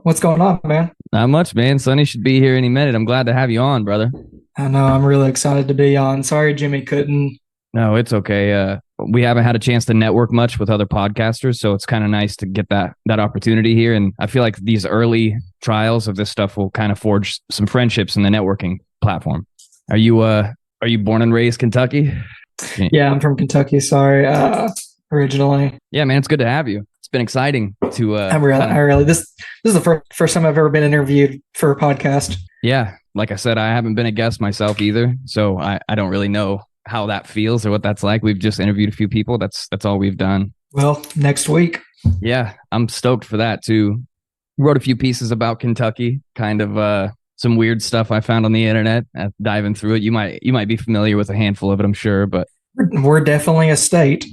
What's going on, man? Not much, man. Sonny should be here any minute. I'm glad to have you on, brother. I know I'm really excited to be on. Sorry, Jimmy couldn't. No, it's okay. We haven't had a chance to network much with other podcasters, so it's kind of nice to get that opportunity here. And I feel like these early trials of this stuff will kind of forge some friendships in the networking platform. Are you born and raised Kentucky? Yeah, I'm from Kentucky. Sorry, originally. Yeah, man, it's good to have you. It's been exciting to. This is the first time I've ever been interviewed for a podcast. Yeah, like I said, I haven't been a guest myself either, so I don't really know how that feels or what that's like. We've just interviewed a few people. That's all we've done. Well, next week. Yeah, I'm stoked for that too. Wrote a few pieces about Kentucky, kind of some weird stuff I found on the internet. Diving through it, you might be familiar with a handful of it, I'm sure, but we're definitely a state.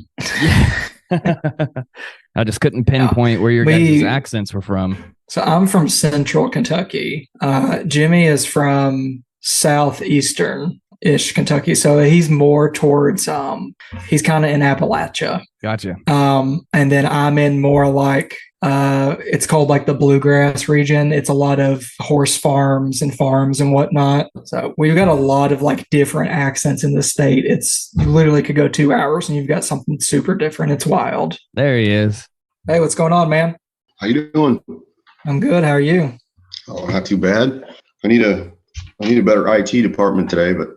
I just couldn't pinpoint where your guys' accents were from. So I'm from Central Kentucky. Jimmy is from Southeastern-ish Kentucky. So he's more towards, he's kind of in Appalachia. Gotcha. And then I'm in more like, it's called like the bluegrass region. It's a lot of horse farms and whatnot. So we've got a lot of like different accents in the state. You literally could go 2 hours and you've got something super different. It's wild. There he is. Hey, what's going on, man? How you doing? I'm good. How are you? Oh, not too bad. I need a better IT department today, but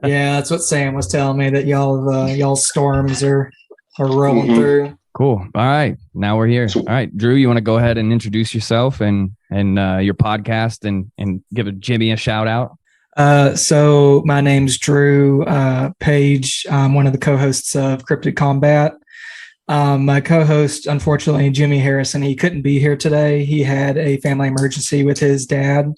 yeah, that's what Sam was telling me, that y'all storms are rolling through. Cool. All right, now we're here. All right, Drew, you want to go ahead and introduce yourself and your podcast and give Jimmy a shout out? So my name's Drew Page. I'm one of the co-hosts of Cryptid Combat. My co-host, unfortunately, Jimmy Harrison, he couldn't be here today. He had a family emergency with his dad.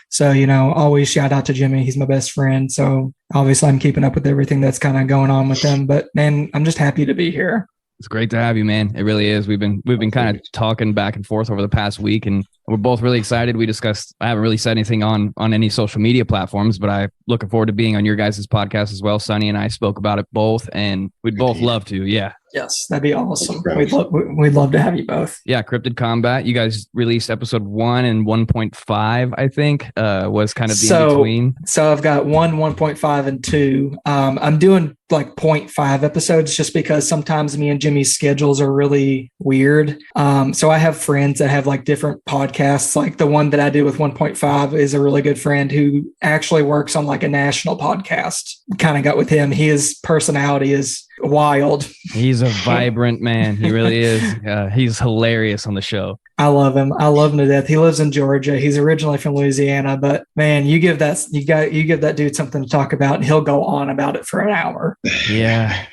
So, always shout out to Jimmy. He's my best friend. So obviously I'm keeping up with everything that's kind of going on with them. But man, I'm just happy to be here. It's great to have you, man. It really is. We've been kind of talking back and forth over the past week, and we're both really excited. I haven't really said anything on any social media platforms, but I'm looking forward to being on your guys' podcast as well. Sonny and I spoke about it both, and we'd both love to. Yeah. Yes, that'd be awesome. We'd love to have you both. Yeah, Cryptid Combat. You guys released episode 1 and 1.5, I think, was kind of the in-between. So I've got 1.5, and 2. I'm doing like 0.5 episodes just because sometimes me and Jimmy's schedules are really weird. So I have friends that have like different podcasts. Like the one that I do with 1.5 is a really good friend who actually works on like a national podcast. Kind of got with him. His personality is wild. He's a vibrant man. He really is. He's hilarious on the show. I love him. I love him to death. He lives in Georgia. He's originally from Louisiana, but man, you give that dude something to talk about and he'll go on about it for an hour. Yeah.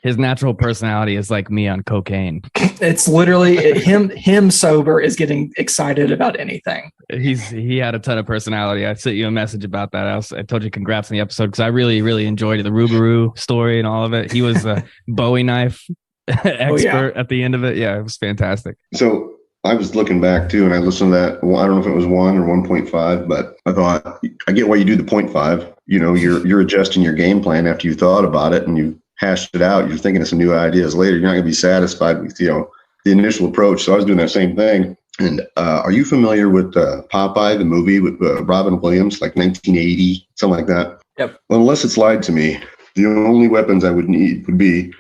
His natural personality is like me on cocaine. It's literally him sober is getting excited about anything. He had a ton of personality. I sent you a message about that. I told you congrats on the episode because I really, really enjoyed the Rubaru story and all of it. He was a Bowie knife expert at the end of it. Yeah, it was fantastic. So I was looking back too, and I listened to that. I don't know if it was 1 or 1.5, but I thought, I get why you do the 0.5. You're adjusting your game plan after you thought about it and you hashed it out. You're thinking of some new ideas later. You're not going to be satisfied with the initial approach. So I was doing that same thing. And are you familiar with Popeye, the movie with Robin Williams, like 1980, something like that? Yep. Well, unless it's lied to me, the only weapons I would need would be,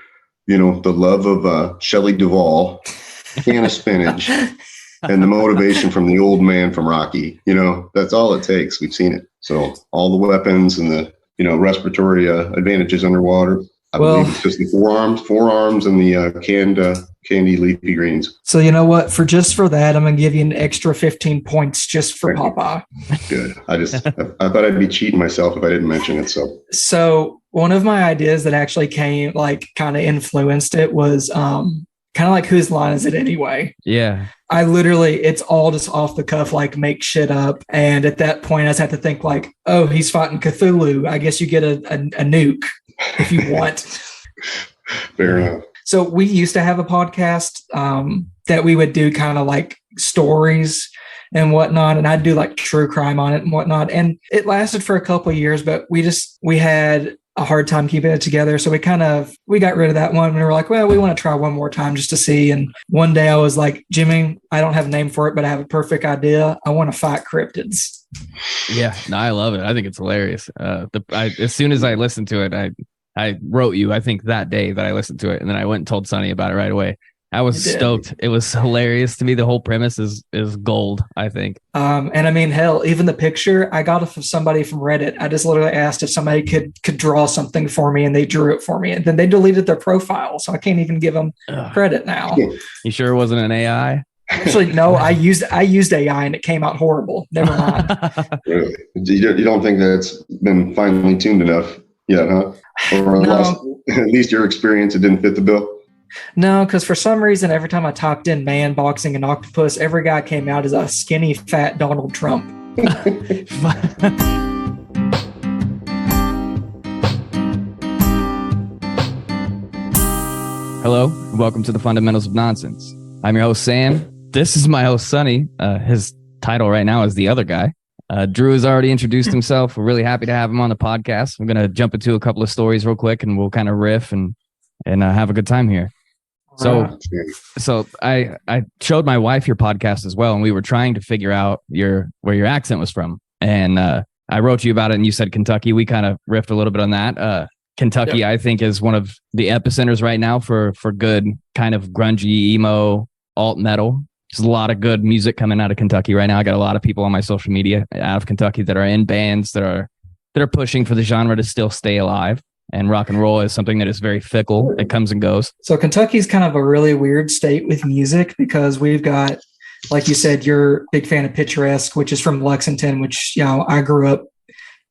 the love of Shelley Duvall, a can of spinach, and the motivation from the old man from Rocky. That's all it takes. We've seen it. So all the weapons and the, respiratory advantages underwater. I believe it's just the forearms and the candy leafy greens. So you know what? For that, I'm going to give you an extra 15 points just for Popeye. Good. I thought I'd be cheating myself if I didn't mention it. So one of my ideas that actually came, like kind of influenced it was kind of like, whose line is it anyway? Yeah. It's all just off the cuff, like make shit up. And at that point, I just have to think like, oh, he's fighting Cthulhu. I guess you get a nuke if you want. Fair enough. So we used to have a podcast that we would do kind of like stories and whatnot. And I'd do like true crime on it and whatnot. And it lasted for a couple of years, but we had a hard time keeping it together. So we got rid of that one. And we were like, well, we want to try one more time just to see. And one day I was like, Jimmy, I don't have a name for it, but I have a perfect idea. I want to fight cryptids. Yeah, no, I love it. I think it's hilarious. As soon as I listened to it, I wrote you, I think that day that I listened to it, and then I went and told Sonny about it right away. I was stoked. It was hilarious to me. The whole premise is gold, I think. And I mean, hell, even the picture, I got it from somebody from Reddit. I just literally asked if somebody could draw something for me, and they drew it for me. And then they deleted their profile, so I can't even give them credit now. You sure it wasn't an AI? Actually, no, I used AI, and it came out horrible. Never mind. Really? You don't think that's been finely tuned enough yet, huh? Or at least your experience, it didn't fit the bill? No, because for some reason, every time I typed in man boxing and octopus, every guy came out as a skinny, fat Donald Trump. Hello, and welcome to the Fundamentals of Nonsense. I'm your host, Sam. This is my host, Sonny. His title right now is The Other Guy. Drew has already introduced himself. We're really happy to have him on the podcast. We're going to jump into a couple of stories real quick, and we'll kind of riff and have a good time here. So I showed my wife your podcast as well, and we were trying to figure out where your accent was from. And I wrote you about it, and you said Kentucky. We kind of riffed a little bit on that. Kentucky, yep. I think, is one of the epicenters right now for good kind of grungy, emo, alt metal. There's a lot of good music coming out of Kentucky right now. I got a lot of people on my social media out of Kentucky that are in bands that are pushing for the genre to still stay alive. And rock and roll is something that is very fickle. It comes and goes. So Kentucky's kind of a really weird state with music because we've got, like you said, you're a big fan of Picturesque, which is from Lexington, which, I grew up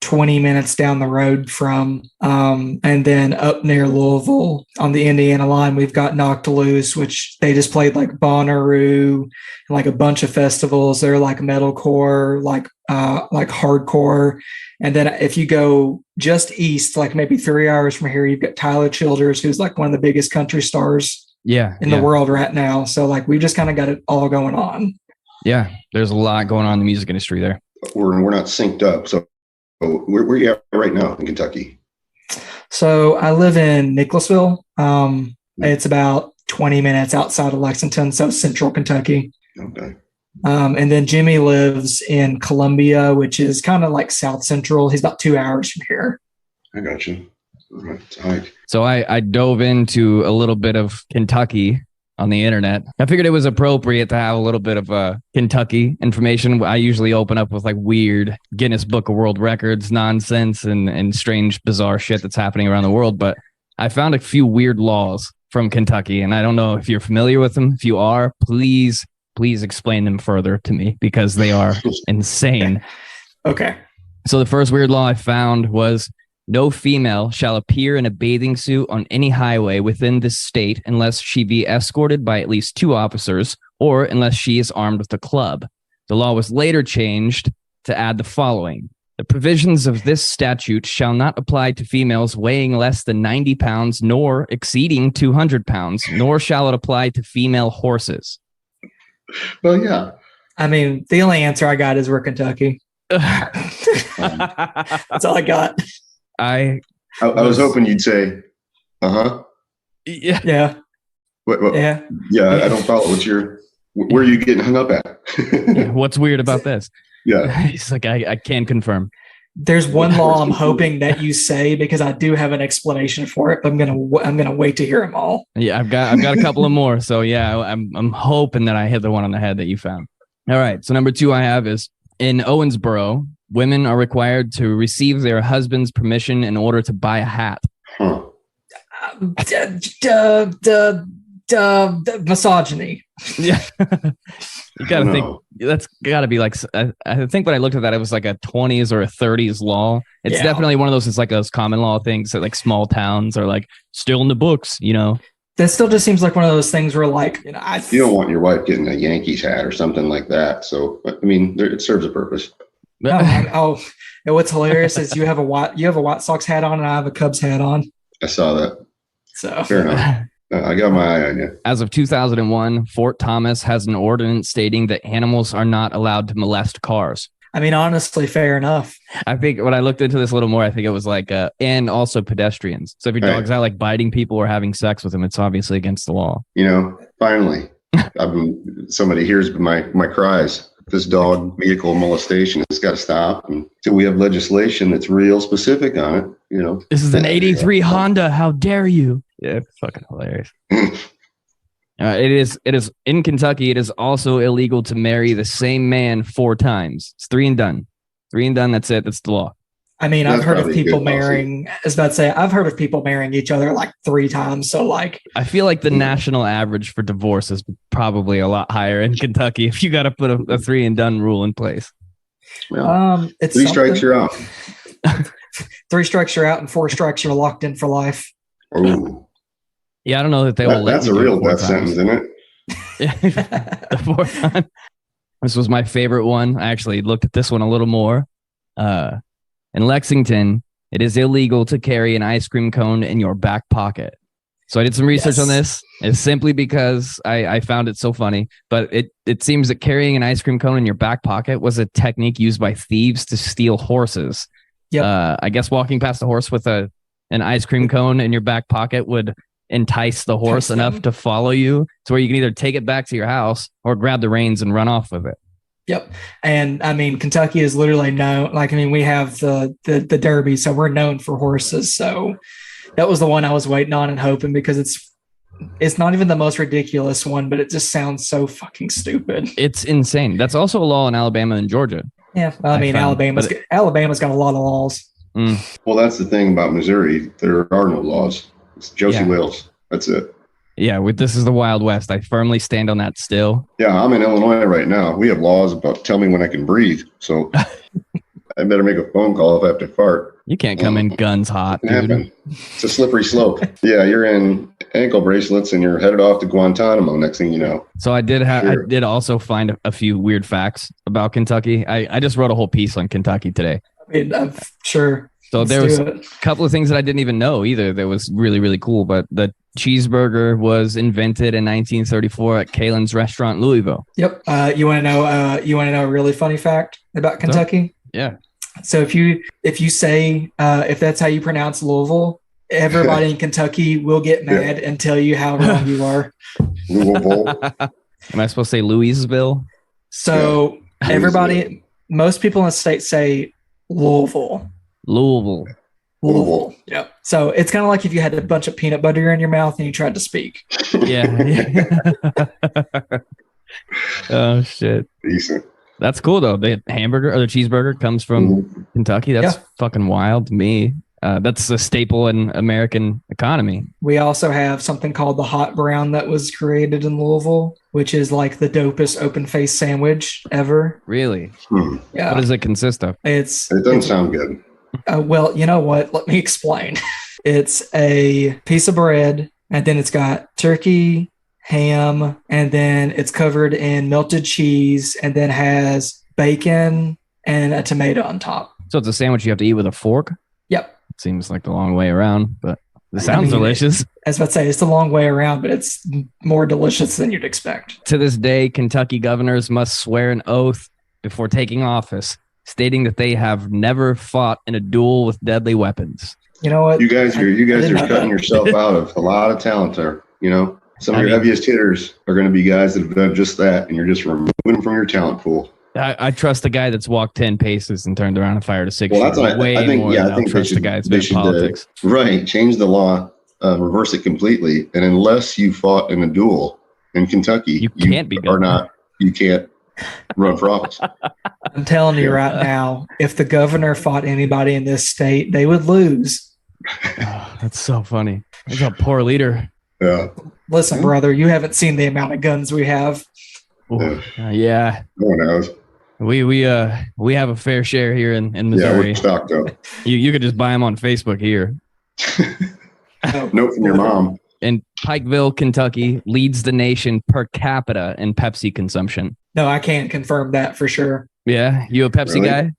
20 minutes down the road from. And then up near Louisville on the Indiana line, we've got Knocked Loose, which they just played like Bonnaroo and like a bunch of festivals. They're like metalcore, like hardcore. And then if you go just east, like maybe 3 hours from here, you've got Tyler Childers, who's like one of the biggest country stars in the world right now. So like we've just kind of got it all going on. Yeah, there's a lot going on in the music industry there. We're not synced up. So where are you at right now in Kentucky? So I live in Nicholasville. It's about 20 minutes outside of Lexington, so central Kentucky. Okay. And then Jimmy lives in Columbia, which is kind of like South Central. He's about 2 hours from here. I got you. All right. So I dove into a little bit of Kentucky on the internet. I figured it was appropriate to have a little bit of Kentucky information. I usually open up with like weird Guinness Book of World Records nonsense and strange, bizarre shit that's happening around the world. But I found a few weird laws from Kentucky, and I don't know if you're familiar with them. If you are, please explain them further to me because they are insane. Okay. So the first weird law I found was no female shall appear in a bathing suit on any highway within this state unless she be escorted by at least 2 officers or unless she is armed with a club. The law was later changed to add the following. The provisions of this statute shall not apply to females weighing less than 90 pounds nor exceeding 200 pounds, nor shall it apply to female horses. Well, yeah. I mean, the only answer I got is we're Kentucky. That's all I got. I was hoping you'd say, Yeah. What? Yeah. Yeah, I don't follow. Where are you getting hung up at? Yeah, what's weird about this? Yeah. He's like, I can confirm. There's one law I'm hoping that you say because I do have an explanation for it. But I'm gonna wait to hear them all. Yeah, I've got a couple of more. So yeah, I'm hoping that I hit the one on the head that you found. All right. So number 2 I have is in Owensboro, women are required to receive their husband's permission in order to buy a hat. Huh. Misogyny. Yeah. You got to think that's got to be like, I think when I looked at that, it was like a 20s or a 30s law. It's definitely one of those, it's like those common law things that like small towns are like still in the books, That still just seems like one of those things where like, you don't want your wife getting a Yankees hat or something like that. So, I mean, it serves a purpose. And what's hilarious is you have a White Sox hat on and I have a Cubs hat on. I saw that. So fair enough. I got my eye on you. As of 2001, Fort Thomas has an ordinance stating that animals are not allowed to molest cars. I mean, honestly, fair enough. I think when I looked into this a little more, I think it was like, and also pedestrians. So if your dog's out like biting people or having sex with them, it's obviously against the law. Finally, somebody hears my cries. This dog vehicle molestation has got to stop until we have legislation that's real specific on it. This is an 83 Honda. How dare you? Yeah, fucking hilarious. It is in Kentucky. It is also illegal to marry the same man 4 times. It's 3 and done. 3 and done. That's it. That's the law. I mean, I've heard of people marrying. I was about to say, I've heard of people marrying each other like 3 times. So, like, I feel like the national average for divorce is probably a lot higher in Kentucky. If you got to put a 3 and done rule in place. Well, it's 3 strikes, you're out. 3 strikes, you're out, and 4 strikes, you're locked in for life. Oh, yeah, I don't know that they will. That's a real death sentence, isn't it? The 4th time. This was my favorite one. I actually looked at this one a little more. In Lexington, it is illegal to carry an ice cream cone in your back pocket. So I did some research on this. It's simply because I found it so funny. But it seems that carrying an ice cream cone in your back pocket was a technique used by thieves to steal horses. Yep. I guess walking past a horse with an ice cream cone in your back pocket would entice the horse enough to follow you to where you can either take it back to your house or grab the reins and run off with it. Yep. And I mean, Kentucky is literally known, like, I mean, we have the Derby, so we're known for horses. So that was the one I was waiting on and hoping, because it's not even the most ridiculous one, but it just sounds so fucking stupid. It's insane. That's also a law in Alabama and Georgia. Yeah. I mean, Alabama's got a lot of laws. Well, that's the thing about Missouri. There are no laws. It's Josie Wales. That's it. Yeah, this is the Wild West. I firmly stand on that still. Yeah, I'm in Illinois right now. We have laws about tell me when I can breathe. So I better make a phone call if I have to fart. You can't come in guns hot, dude. Happen. It's a slippery slope. Yeah, you're in ankle bracelets and you're headed off to Guantanamo next thing you know. So I did also find a few weird facts about Kentucky. I just wrote a whole piece on Kentucky today. I mean, I'm sure. So there was a couple of things that I didn't even know either that was really, really cool. But the cheeseburger was invented in 1934 at Kalen's restaurant in Louisville. Yep. You want to know a really funny fact about Kentucky? Yeah. So if you say if that's how you pronounce Louisville, everybody in Kentucky will get mad and tell you how wrong you are. Louisville. Am I supposed to say Louisville? So most people in the state say Louisville. Yep. So it's kind of like if you had a bunch of peanut butter in your mouth and you tried to speak. Yeah. Oh shit. Decent. That's cool though. The hamburger or the cheeseburger comes from Kentucky. That's fucking wild to me. That's a staple in American economy. We also have something called the hot brown that was created in Louisville, which is like the dopest open face sandwich ever. Really? Yeah. What does it consist of? It doesn't sound good. Well, you know what? Let me explain. It's a piece of bread, and then it's got turkey, ham, and then it's covered in melted cheese, and then has bacon and a tomato on top. So it's a sandwich you have to eat with a fork? Yep. Seems like the long way around, but it sounds delicious. I was about to say, it's the long way around, but it's more delicious than you'd expect. To this day, Kentucky governors must swear an oath before taking office, stating that they have never fought in a duel with deadly weapons. You know what? You guys are cutting yourself out of a lot of talent there. Some of your heaviest hitters are going to be guys that have done just that, and you're just removing them from your talent pool. I trust the guy that's walked 10 paces and turned around and fired a 6 Well, I think trust the guy that's been in politics. Change the law, reverse it completely, and unless you fought in a duel in Kentucky, you can't run for office. I'm telling you right now, if the governor fought anybody in this state, they would lose. Oh, that's so funny. He's a poor leader. Yeah. Listen, brother, you haven't seen the amount of guns we have. Yeah. No one knows. We have a fair share here in Missouri. Yeah, we're stocked up. You could just buy them on Facebook here. Note from your mom. And Pikeville, Kentucky leads the nation per capita in Pepsi consumption. No, I can't confirm that for sure. Yeah, you a Pepsi guy?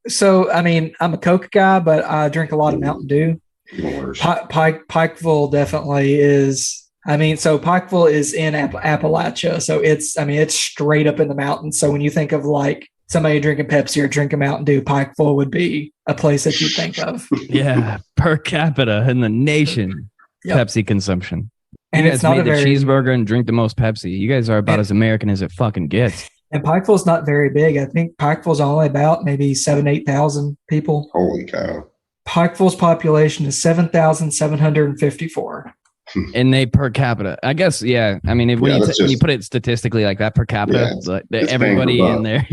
So I mean, I'm a Coke guy, but I drink a lot of Mountain Dew. Pikeville definitely is. I mean, so Pikeville is in Appalachia, so it's straight up in the mountains. So when you think of like somebody drinking Pepsi or drinking Mountain Dew, Pikeville would be a place that you'd think of. Yeah, per capita in the nation, Pepsi consumption. And you it's guys not made the a very cheeseburger and drink the most Pepsi. You guys are about as American as it fucking gets. And Pikeville's not very big. I think Pikeville's only about maybe 8,000 people. Holy cow. Pikeville's population is 7,754. And they per capita, I guess, yeah. I mean, when you put it statistically like that per capita, everybody in there.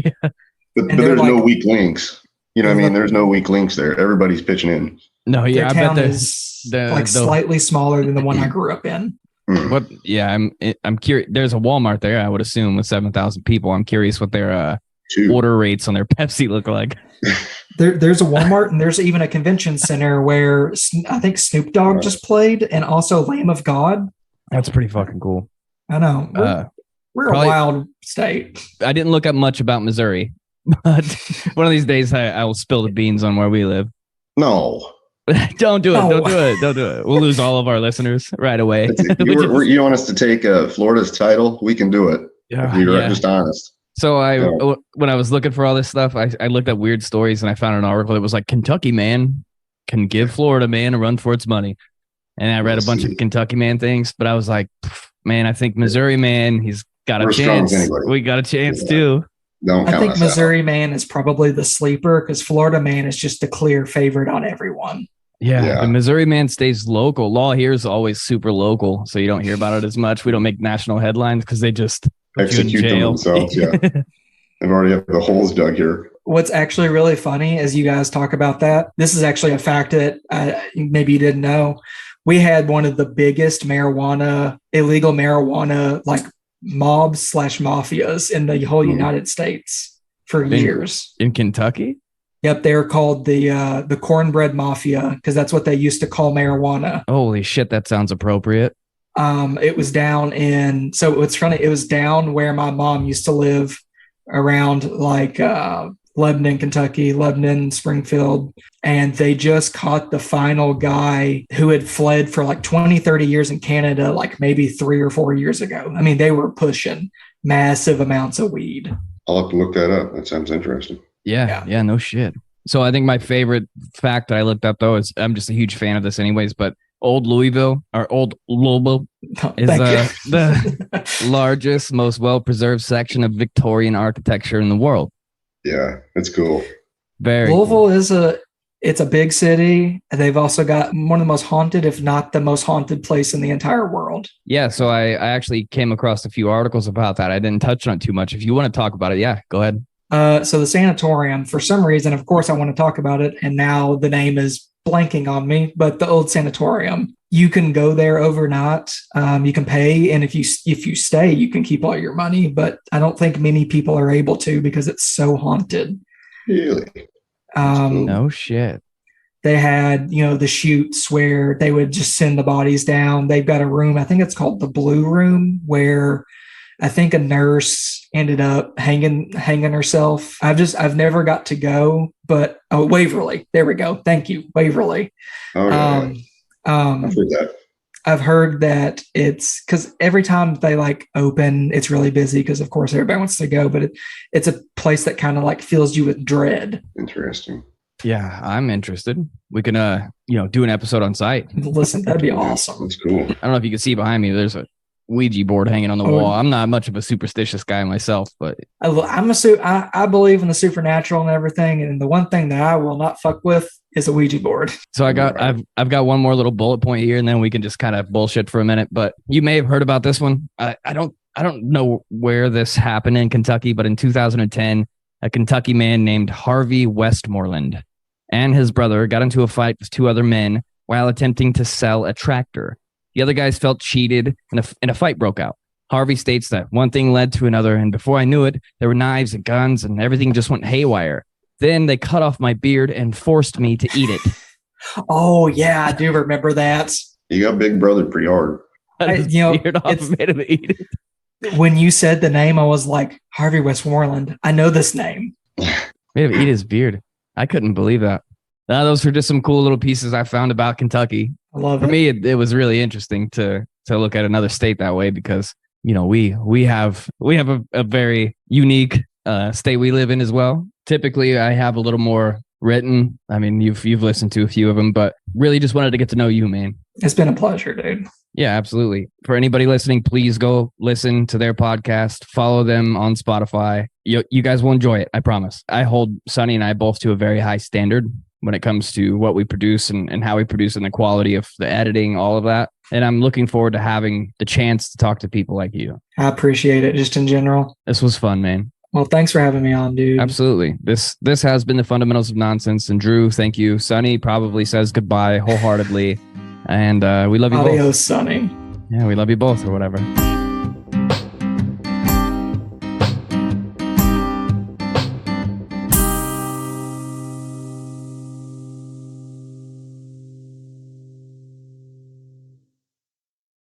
But there's no weak links. You know what I mean? There's no weak links there. Everybody's pitching in. No, yeah, I bet is slightly smaller than the one I grew up in. What? Yeah, I'm curious. There's a Walmart there, I would assume, with 7,000 people. I'm curious what their order rates on their Pepsi look like. There's a Walmart, and there's even a convention center where I think Snoop Dogg just played, and also Lamb of God. That's pretty fucking cool. I know. We're a wild state. I didn't look up much about Missouri, but one of these days I will spill the beans on where we live. No. Don't do it. No. Don't do it. We'll lose all of our listeners right away. You want us to take Florida's title? We can do it. Yeah, if you're just honest. So when I was looking for all this stuff, I looked at weird stories and I found an article that was like, Kentucky man can give Florida man a run for its money. And I read a bunch of Kentucky man things, but I was like, man, I think Missouri man, he's got a chance. We got a chance too. I think Missouri man is probably the sleeper because Florida man is just a clear favorite on everyone. Yeah, the Missouri man stays local. Law here is always super local, so you don't hear about it as much. We don't make national headlines because they just execute them themselves. Yeah, they've already have the holes dug here. What's actually really funny as you guys talk about that, this is actually a fact that maybe you didn't know. We had one of the biggest illegal marijuana like mobs / mafias in the whole United States for years. In Kentucky? Yep, they were called the Cornbread Mafia because that's what they used to call marijuana. Holy shit, that sounds appropriate. It was down in, so it's funny, it was down where my mom used to live around like Lebanon, Kentucky, Lebanon, Springfield. And they just caught the final guy who had fled for like 20, 30 years in Canada, like maybe 3 or 4 years ago. I mean, they were pushing massive amounts of weed. I'll have to look that up. That sounds interesting. Yeah, no shit. So I think my favorite fact that I looked up, though, is I'm just a huge fan of this anyways, but Old Louisville is the largest, most well-preserved section of Victorian architecture in the world. Yeah, it's cool. Louisville is it's a big city. They've also got one of the most haunted, if not the most haunted place in the entire world. Yeah, so I actually came across a few articles about that. I didn't touch on it too much. If you want to talk about it, yeah, go ahead. So the sanatorium, for some reason, of course, I want to talk about it, and now the name is blanking on me, but the old sanatorium, you can go there overnight. You can pay, and if you stay, you can keep all your money, but I don't think many people are able to because it's so haunted. Really? No shit. They had, the chutes where they would just send the bodies down. They've got a room, I think it's called the Blue Room, where I think a nurse ended up hanging herself. I've never got to go, but Waverly. There we go. Thank you, Waverly. Oh, yeah. I've heard that. I've heard that it's because every time they like open, it's really busy because of course everybody wants to go, but it's a place that kind of like fills you with dread. Interesting. Yeah, I'm interested. We can do an episode on site. Listen, that'd be awesome. That's cool. I don't know if you can see behind me. There's a Ouija board hanging on the wall. I'm not much of a superstitious guy myself, but I believe in the supernatural and everything. And the one thing that I will not fuck with is a Ouija board. So I've got one more little bullet point here, and then we can just kind of bullshit for a minute. But you may have heard about this one. I don't know where this happened in Kentucky, but in 2010, a Kentucky man named Harvey Westmoreland and his brother got into a fight with 2 other men while attempting to sell a tractor. The other guys felt cheated, and a fight broke out. Harvey states that one thing led to another, and before I knew it, there were knives and guns, and everything just went haywire. Then they cut off my beard and forced me to eat it. Oh, yeah, I do remember that. You got Big Brother pretty hard. Made him eat it. When you said the name, I was like, Harvey Westmoreland. I know this name. Made him eat his beard. I couldn't believe that. Those were just some cool little pieces I found about Kentucky. I love it. For me, it was really interesting to look at another state that way because, we have a very unique state we live in as well. Typically, I have a little more written. I mean, you've listened to a few of them, but really just wanted to get to know you, man. It's been a pleasure, dude. Yeah, absolutely. For anybody listening, please go listen to their podcast. Follow them on Spotify. You guys will enjoy it. I promise. I hold Sonny and I both to a very high standard when it comes to what we produce and how we produce and the quality of the editing, all of that. And I'm looking forward to having the chance to talk to people like you. I appreciate it just in general. This was fun, man. Well, thanks for having me on, dude. Absolutely. This has been the Fundamentals of Nonsense. And Drew, thank you. Sonny probably says goodbye wholeheartedly. And we love you both. Adios, Sonny. Yeah, we love you both or whatever.